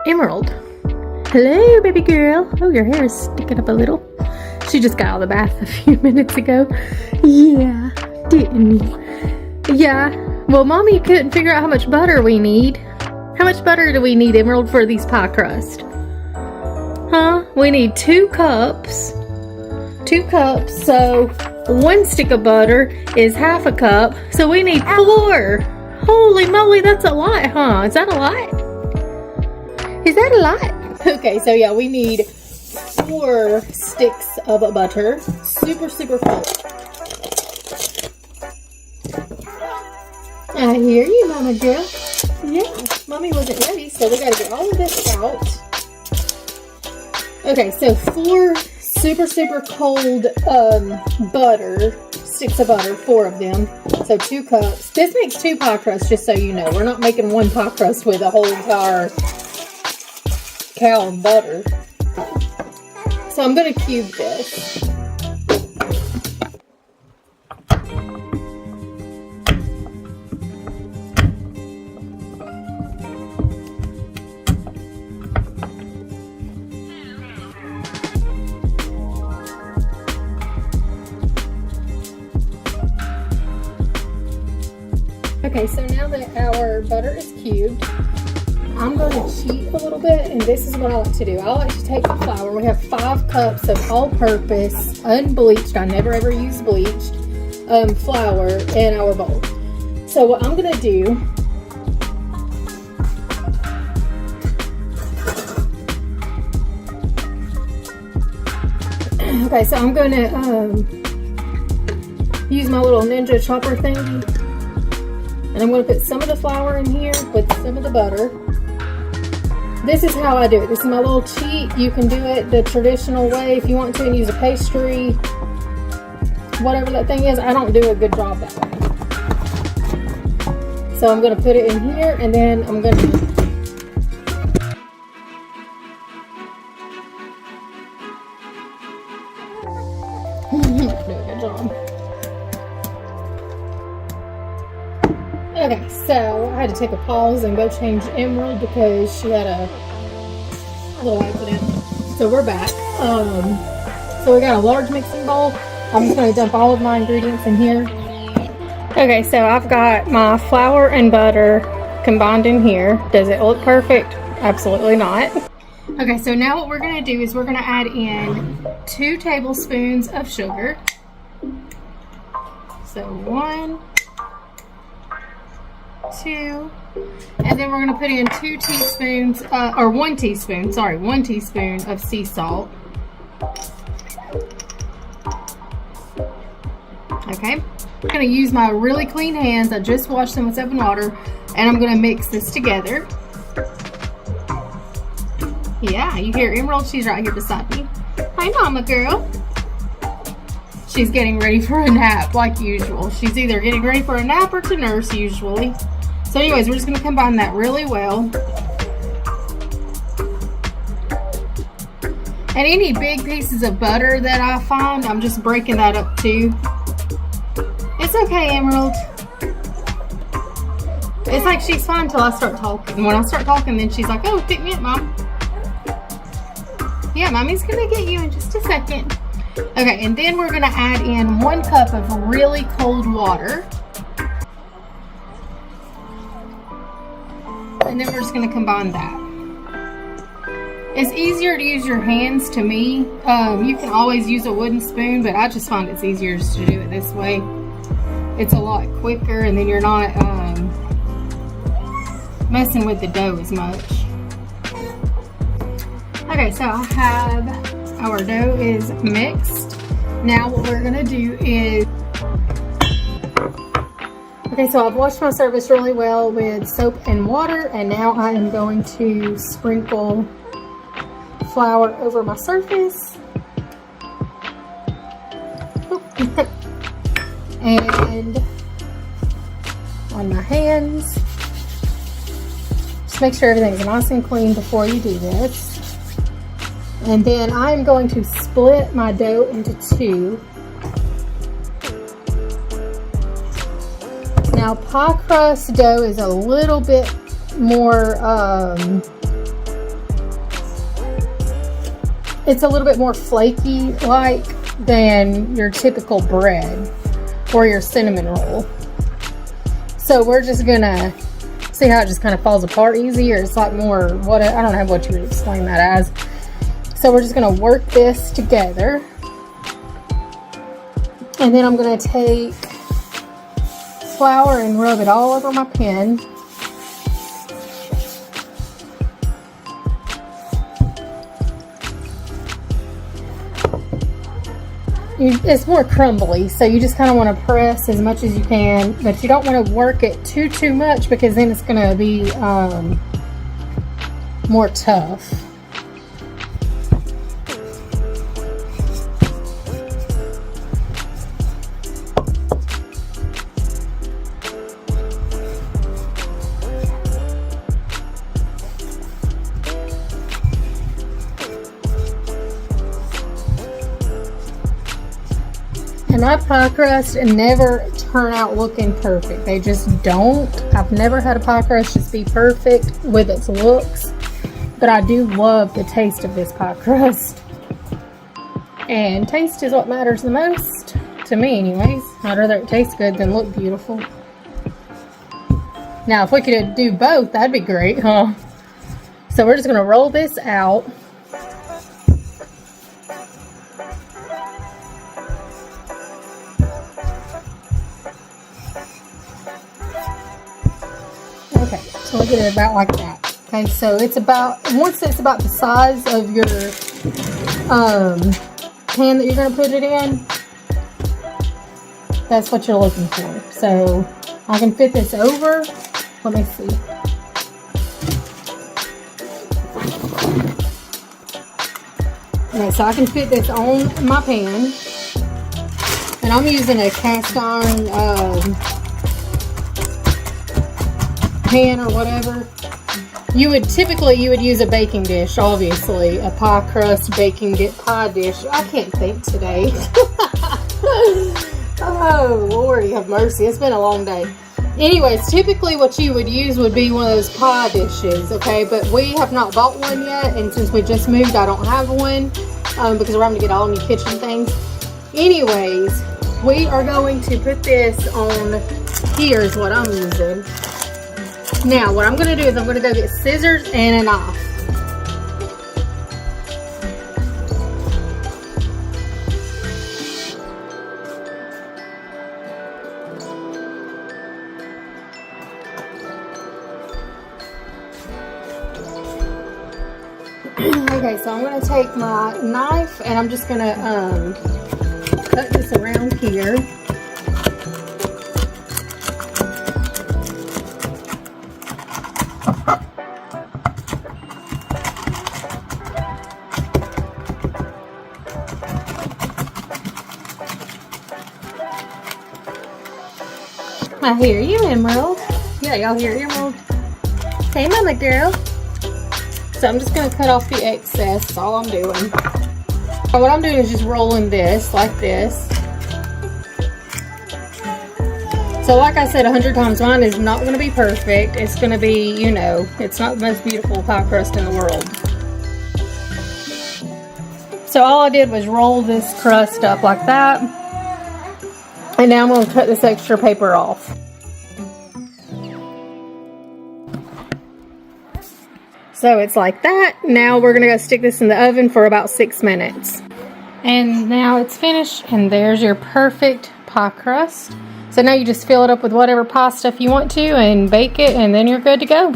Emerald. Hello, baby girl. Oh, your hair is sticking up a little. She just got out of the bath a few minutes ago. Yeah, didn't you? Yeah. Well, Mommy couldn't figure out how much butter we need. How much butter do we need, Emerald, for these pie crust? Huh? We need 2 cups. 2 cups, so 1 stick of butter is half a cup. So we need 4. Holy moly, that's a lot, huh? Is that a lot? Is that a lot? Okay, so yeah, we need 4 sticks of butter. Super, super cold. I hear you, Mama girl. Yeah, Mommy wasn't ready, so we gotta get all of this out. Okay, so 4 super, super cold butter, sticks of butter, 4 of them. So 2 cups. This makes 2 pie crusts, just so you know. We're not making 1 pie crust with a whole entire cow of butter. So I'm gonna cube this. Okay, so now that our butter is cubed, I'm going to cheat a little bit, and this is what I like to do. I like to take the flour. We have 5 cups of all-purpose, unbleached, I never ever use bleached, flour in our bowl. So what I'm going to do, okay, so I'm going to use my little ninja chopper thingy. And I'm going to put some of the flour in here with some of the butter. This is how I do it. This is my little cheat. You can do it the traditional way if you want to and use a pastry. Whatever that thing is, I don't do a good job that way. So I'm going to put it in here, and then I'm going to... do a good job. Okay, so I had to take a pause and go change Emerald because she had a little accident. So we're back. So we got a large mixing bowl. I'm just going to dump all of my ingredients in here. Okay, so I've got my flour and butter combined in here. Does it look perfect? Absolutely not. Okay, so now what we're going to do is we're going to add in 2 tablespoons of sugar. So 1, 2, and then we're going to put in 1 teaspoon of sea salt. Okay, I'm going to use my really clean hands. I just washed them with soap and water, and I'm going to mix this together. Yeah, you hear Emerald? She's right here beside me. Hi, Mama girl. She's getting ready for a nap like usual. She's either getting ready for a nap or to nurse usually. So anyways, we're just going to combine that really well. And any big pieces of butter that I find, I'm just breaking that up too. It's okay, Emerald. It's like she's fine until I start talking. When I start talking, then she's like, oh, pick me up, Mom. Yeah, Mommy's going to get you in just a second. Okay, and then we're going to add in 1 cup of really cold water. And then we're just going to combine that. It's easier to use your hands to me. You can always use a wooden spoon, but I just find it's easier just to do it this way. It's a lot quicker, and then you're not messing with the dough as much. Okay, so I have our dough is mixed. Now what we're going to do is... Okay, so I've washed my surface really well with soap and water, and now I am going to sprinkle flour over my surface. And on my hands. Just make sure everything's nice and clean before you do this. And then I'm going to split my dough into 2. Now, pie crust dough is a little bit more it's a little bit more flaky like than your typical bread or your cinnamon roll. So we're just gonna see how it just kind of falls apart easier. It's like more, I don't know what you would explain that as. So we're just gonna work this together. And then I'm gonna take flour and rub it all over my pan. It's more crumbly, so you just kind of want to press as much as you can, but you don't want to work it too much, because then it's going to be more tough. And my pie crust never turn out looking perfect. They just don't. I've never had a pie crust just be perfect with its looks. But I do love the taste of this pie crust. And taste is what matters the most. To me anyways. I'd rather it taste good than look beautiful. Now if we could do both, that'd be great, huh? So we're just going to roll this out. Okay, so look at it about like that. Okay, so it's about, once it's about the size of your pan that you're going to put it in, that's what you're looking for. So I can fit this over. Let me see. Okay, so I can fit this on my pan. And I'm using a cast iron pan or whatever. You would use a baking dish, obviously. A pie crust baking pie dish. I can't think today. Oh, Lord, have mercy. It's been a long day. Anyways, typically what you would use would be one of those pie dishes, okay? But we have not bought one yet, and since we just moved, I don't have one because we're having to get all new kitchen things. Anyways, we are going to put this on. Here's what I'm using. Now, what I'm going to do is I'm going to go get scissors and a knife. Okay, so I'm going to take my knife and I'm just going to cut this around here. I hear you, Emerald. Yeah, y'all hear Emerald? Hey, mama girl. So I'm just going to cut off the excess. That's all I'm doing. And what I'm doing is just rolling this like this. So like I said 100 times, mine is not going to be perfect. It's going to be, you know, it's not the most beautiful pie crust in the world. So all I did was roll this crust up like that. And now I'm going to cut this extra paper off. So it's like that. Now we're going to go stick this in the oven for about 6 minutes. And now it's finished, and there's your perfect pie crust. So now you just fill it up with whatever pie stuff you want to and bake it, and then you're good to go.